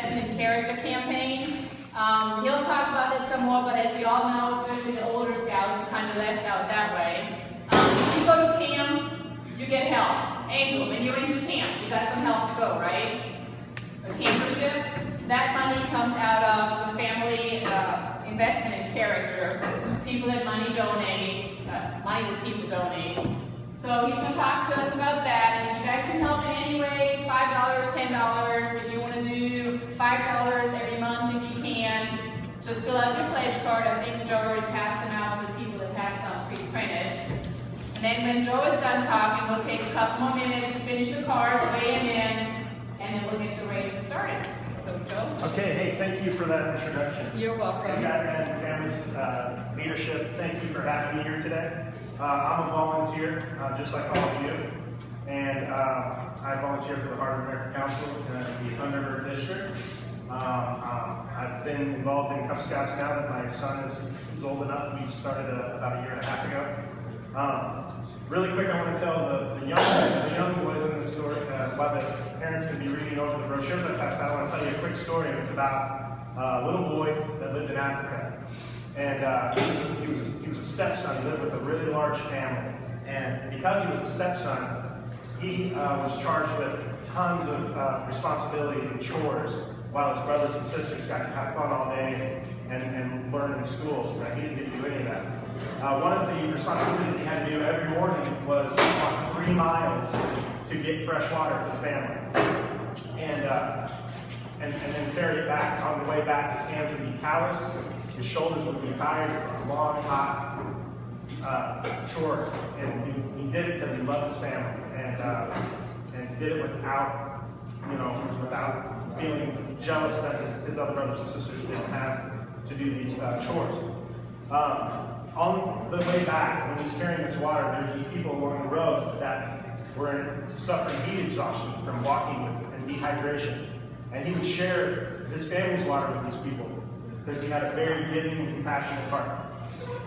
Investment in Character campaign. He'll talk about it some more, but as you all know, especially the older scouts, are kind of left out that way. If you go to camp, you get help. Angel, when you're into camp, you got some help to go, right? A campership, that money comes out of the family investment in character. People that money that people donate. So he's going to talk to us about that, and you guys can help in any way, $5, $10, if you want to do $5 every month if you can. Just fill out your pledge card. I think Joe already passed them out to the people that have some pre-printed. And then when Joe is done talking, we'll take a couple more minutes to finish the cards, weigh them in, and then we'll get the race started. So Joe? Okay, hey, thank you for that introduction. You're welcome. And Family's leadership, thank you for having me here today. I'm a volunteer, just like all of you, and I volunteer for the Heart of America Council in the Thunderbird District. I've been involved in Cub Scouts now that my son is old enough. We started about a year and a half ago. Really quick, I want to tell the young boys in this story, while the parents could be reading over the brochures I passed out, I want to tell you a quick story. It's about a little boy that lived in Africa. And he was a stepson. He lived with a really large family. And because he was a stepson, he was charged with tons of responsibility and chores, while his brothers and sisters got to have fun all day and learn in school. Right? He didn't do any of that. One of the responsibilities he had to do every morning was walk 3 miles to get fresh water for the family. And then carry it back. On the way back, his hands would be calloused, his shoulders would be tired. It was a long, hot chore. And he did it because he loved his family, and did it without feeling jealous that his other brothers and sisters didn't have to do these chores. On the way back, when he's carrying this water, there'd be people along the road that were suffering heat exhaustion from walking and dehydration. And he would share his family's water with these people because he had a very giving and compassionate heart.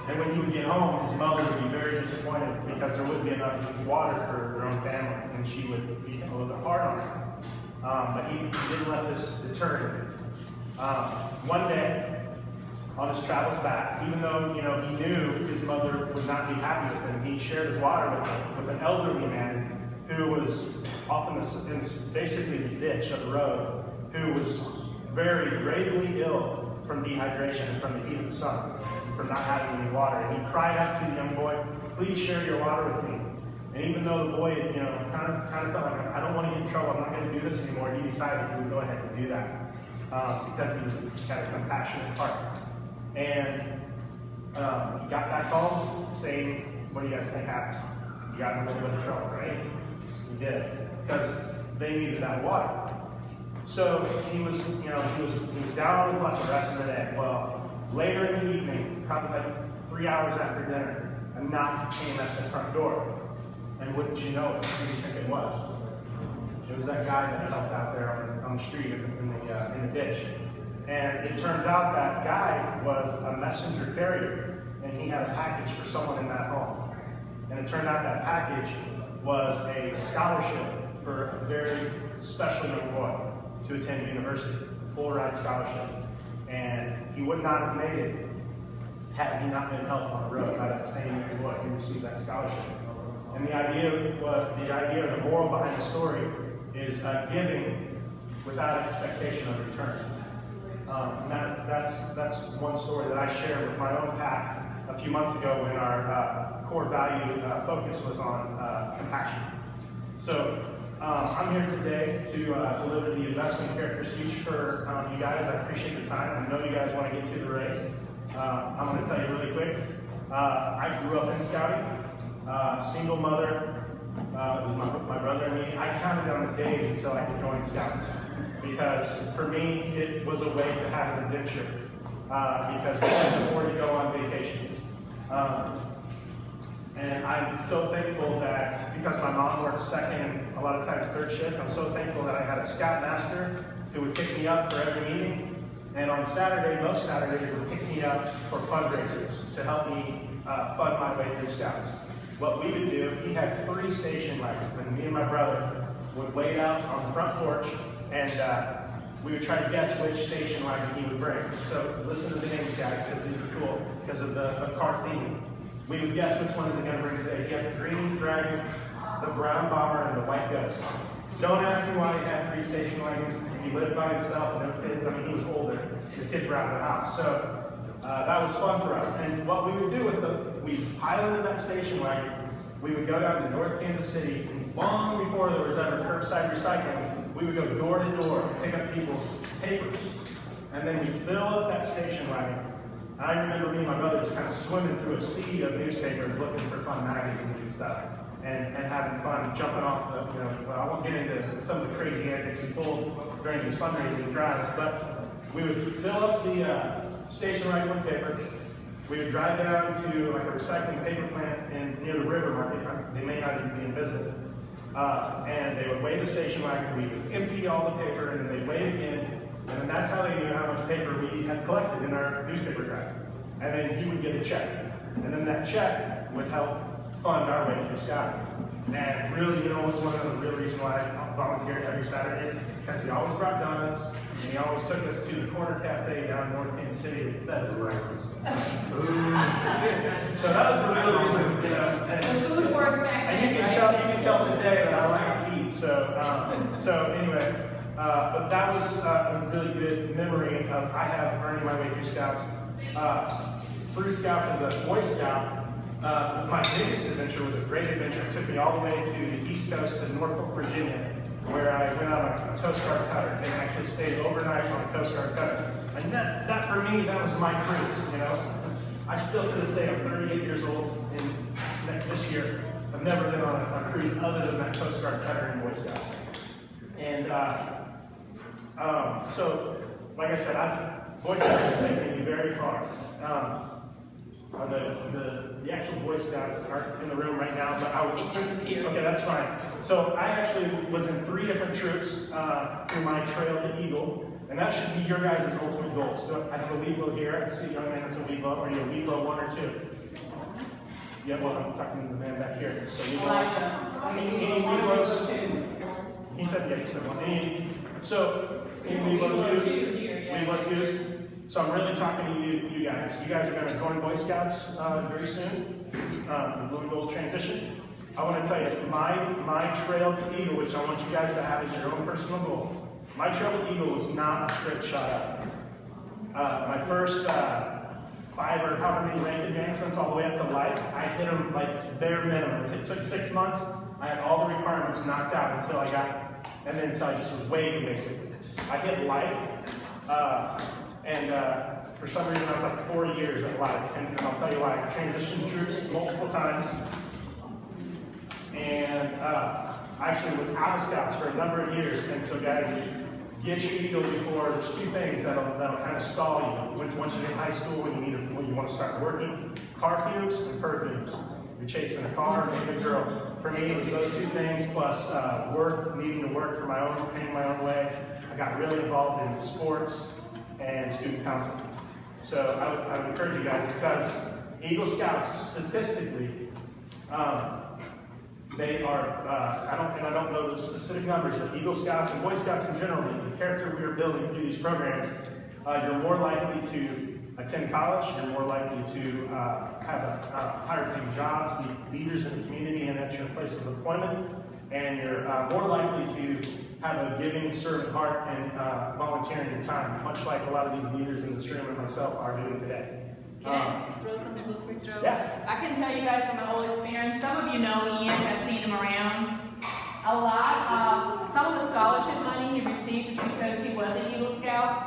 And when he would get home, his mother would be very disappointed because there wouldn't be enough water for her own family, and she would be a little bit hard on him. But he didn't let this deter him. One day, on his travels back, even though he knew his mother would not be happy with him, he shared his water with an elderly man who was off in basically the ditch of the road, who was very gravely ill from dehydration and from the heat of the sun, and from not having any water. And he cried out to the young boy, "Please share your water with me." And even though the boy, kind of felt like, I don't want to get in trouble, I'm not going to do this anymore, he decided he would go ahead and do that because he had a compassionate heart. And he got that call saying, what do you guys think happened? He got in a little bit of trouble, right? He did, because they needed that water. So he was down on his luck the rest of the day. Well, later in the evening, probably like 3 hours after dinner, a knock came at the front door. And wouldn't you know it, who do you think it was? It was that guy that helped out there on the street in the ditch. And it turns out that guy was a messenger carrier, and he had a package for someone in that home. And it turned out that package was a scholarship for a very special young boy to attend university, a full-ride scholarship. And he would not have made it had he not been helped on the road by that same young boy who received that scholarship. And the moral behind the story is giving without expectation of return. And that's one story that I shared with my own pack a few months ago when our core value focus was on compassion. So I'm here today to deliver the investment character speech for you guys. I appreciate the time. I know you guys want to get to the race. I'm going to tell you really quick. I grew up in scouting. Single mother, it was my brother and me. I counted down the days until I could join Scouts, because for me it was a way to have an adventure, because we couldn't afford to go on vacations. And I'm so thankful that, because my mom worked second and a lot of times third shift, I'm so thankful that I had a scoutmaster who would pick me up for every meeting. And on Saturday, most Saturdays, would pick me up for fundraisers to help me fund my way through Scouts. What we would do, he had 3 station wagons, and me and my brother would wait out on the front porch and we would try to guess which station wagon he would bring. So listen to the names, guys, because these are cool, because of the car theme. We would guess which one is he going to bring today. He had the green dragon, the brown bomber, and the white ghost. Don't ask me why he had 3 station wagons. He lived by himself and no kids. I mean, he was older. His kids were out of the house. So that was fun for us. And what we would do with we pile into that station wagon. We would go down to North Kansas City, and long before there was ever curbside recycling, we would go door to door and pick up people's papers. And then we'd fill up that station wagon. I remember me and my brother just kind of swimming through a sea of newspapers looking for fun magazines and stuff. And having fun, jumping off the, well, I won't get into some of the crazy antics we pulled during these fundraising drives, but we would fill up the station wagon with paper. We would drive down to like a recycling paper plant near the river market. They may not even be in business. And they would weigh the station wagon. We would empty all the paper, and then they'd weigh it again. And then that's how they knew how much paper we had collected in our newspaper drive. And then he would get a check. And then that check would help fund our way through scouting. And really, one of the real reasons why I volunteered every Saturday, because he always brought donuts, and he always took us to the corner cafe down in North Kansas City that fed us breakfast. So that was the real reason, And food work back then, you can tell today that I like to eat. So anyway, but that was a really good memory of I have earning my way through Scouts. Through Scouts as a Boy Scout, my biggest adventure was a great adventure. It took me all the way to the East Coast of Norfolk, Virginia, where I went on a Coast Guard cutter and actually stayed overnight on a Coast Guard cutter. And that for me, that was my cruise, I still, to this day, I'm 38 years old, and this year, I've never been on a cruise other than that Coast Guard cutter in Boy Scouts. And so, like I said, Boy Scouts has taken me very far. The actual Boy Scouts aren't in the room right now, but It disappeared. Okay, that's fine. So I actually was in 3 different troops through my Trail to Eagle, and that should be your guys' ultimate goals. So I have a Weeblo here. I see a young man that's a Weeblo. Are you a Weeblo 1 or 2? Yeah, well, I'm talking to the man back here. So any Weeblos? He said, yeah, he said 1. So, any Weeblo 2s? Weeblo 2s? So I'm really talking to you guys. You guys are going to join Boy Scouts very soon. The Louisville transition. I want to tell you, my Trail to Eagle, which I want you guys to have as your own personal goal. My Trail to Eagle was not a straight shot up. My first 5 or however many rank advancements all the way up to life, I hit them like bare minimum. It took 6 months. I had all the requirements knocked out until I just was way basic. I hit life. And for some reason, I was like 4 years at life, and I'll tell you why. I transitioned troops multiple times, and I actually was out of Scouts for a number of years. And so, guys, get your Eagle before. There's 2 things that'll kind of stall you. Once you hit high school, when you want to start working, car fumes and perfumes. You're chasing a car, maybe a girl. For me, it was those 2 things plus needing to work for my own, paying my own way. I got really involved in sports and student council. So I would encourage you guys, because Eagle Scouts, statistically, they are, I don't know the specific numbers, but Eagle Scouts and Boy Scouts in general, the character we are building through these programs, you're more likely to attend college, you're more likely to have higher paying jobs, be leaders in the community and at your place of employment, and you're more likely to have a giving, servant heart, and volunteering your time, much like a lot of these leaders in this room and myself are doing today. Can I throw something real quick, Joe? Yeah. I can tell you guys from my old experience, some of you know Ian, I've seen him around. Some of the scholarship money he received is because he was an Eagle Scout.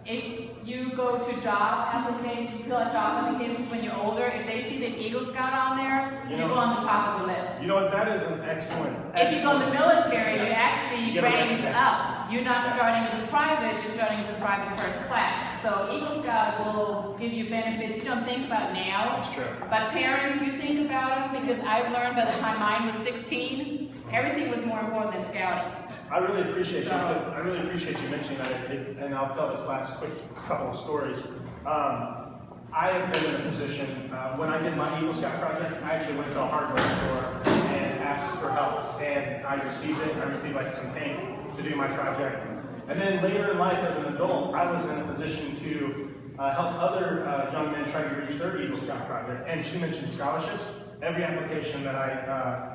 If you go to job applications, fill out job applications when you're older, if they see the Eagle Scout on there, you go on the top of the list. You know what, that is an excellent. If you go in the military, you actually get rank up. You're not starting as a private, you're starting as a private first class. So Eagle Scout will give you benefits you don't think about now. That's true. But parents, you think about them, because I've learned by the time mine was 16, everything was more important than scouting. I really appreciate you mentioning that, and I'll tell this last quick couple of stories. I have been in a position, when I did my Eagle Scout project, I actually went to a hardware store and asked for help, and I received it. I received like some paint to do my project, And then later in life as an adult, I was in a position to help other young men try to reach their Eagle Scout project. And she mentioned scholarships. Every application that I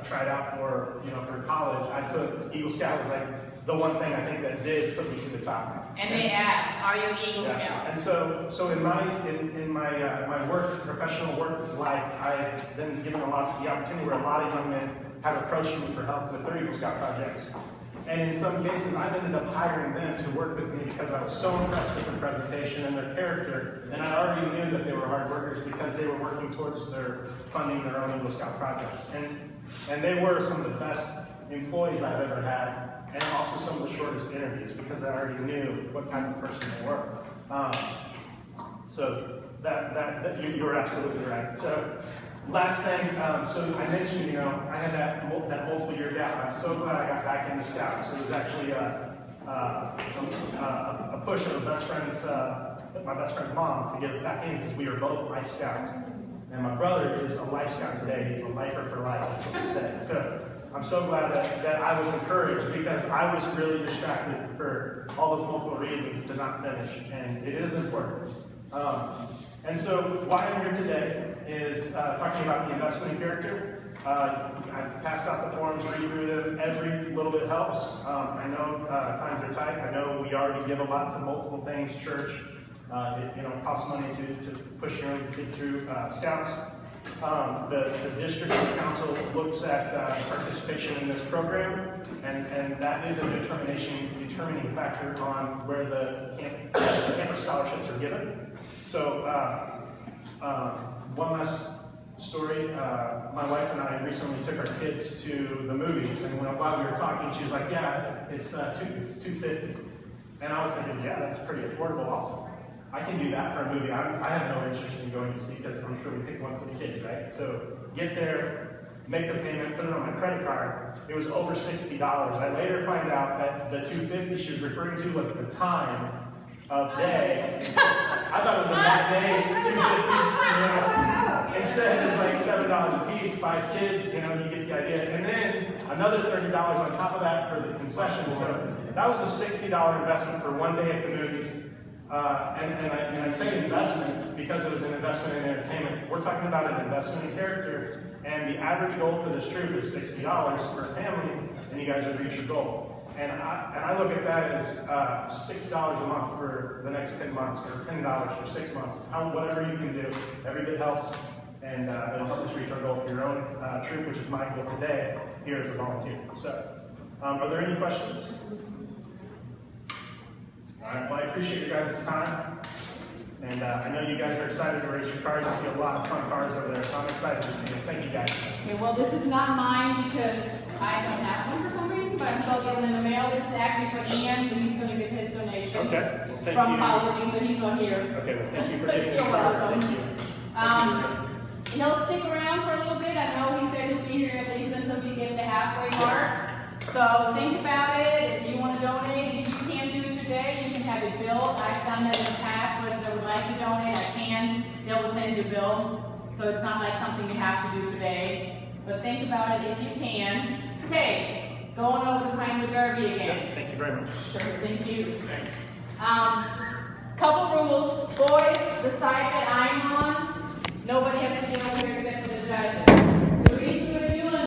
tried out for, for college, I put Eagle Scout was like the one thing I think that did put me to the top. And they asked, "Are you an Eagle Scout?" And so in my professional work life, I've been given the opportunity where a lot of young men have approached me for help with their Eagle Scout projects. And in some cases, I've ended up hiring them to work with me because I was so impressed with their presentation and their character, and I already knew that they were hard workers because they were working towards their funding their own Eagle Scout projects. And they were some of the best employees I've ever had, and also some of the shortest interviews because I already knew what kind of person they were. So you're absolutely right. So last thing, so I mentioned, I had that multiple year gap. I'm so glad I got back into Scouts. It was actually a push of my best friend's mom to get us back in because we were both Life Scouts. And my brother is a Life Scout today. He's a lifer for life, that's what he said. So I'm so glad that I was encouraged because I was really distracted for all those multiple reasons to not finish. And it is important. And so why I'm here today is talking about the investment in character. I passed out the forms, read through them. Every little bit helps. I know times are tight. I know we already give a lot to multiple things, church. It costs money to push your own kid through Scouts. The district council looks at participation in this program, and that is a determining factor on where the campus scholarships are given. So one last story. My wife and I recently took our kids to the movies, and while we were talking, she was like, "Yeah, it's $250," and I was thinking, "Yeah, that's pretty affordable. I can do that for a movie. I have no interest in going to see because I'm sure we pick one for the kids, right?" So get there, make the payment, put it on my credit card. It was over $60. I later find out that the $250 she was referring to was the time of day. I thought it was a matinee, $250. Instead, it's like $7 a piece, 5 kids. You get the idea. And then another $30 on top of that for the concession. So that was a $60 investment for one day at the movies. And I say investment because it was an investment in entertainment. We're talking about an investment in character, and the average goal for this trip is $60 for a family, and you guys have reached your goal. And I look at that as $6 a month for the next 10 months, or $10 for 6 months. Whatever you can do, every bit helps, and it'll help us reach our goal for your own troop, which is my goal today here as a volunteer. So, are there any questions? All right, well, I appreciate you guys' time. And I know you guys are excited to race your cars. I see a lot of fun cars over there, so I'm excited to see them. Thank you, guys. Okay, well, this is not mine because I don't have one for some reason, but I'm sure I'll get them in the mail. This is actually for Ian, so he's going to get his donation. Okay, well, thank from you. college, but he's not here. Okay, well, thank you for getting us started. Thank you. He'll stick around for a little bit. I know he said he'll be here at least until we get the halfway mark. So think about it. If you want to donate, if you can't do it today, you can have it billed. I've done that in the past. Those that would like to donate, I can. They'll send you a bill. So it's not like something you have to do today. But think about it if you can. Okay, going over the Pinewood Derby again. Yeah, thank you very much. Sure, thank you. Couple rules. Boys, the side that I'm on, nobody has to sit over here except for the judges.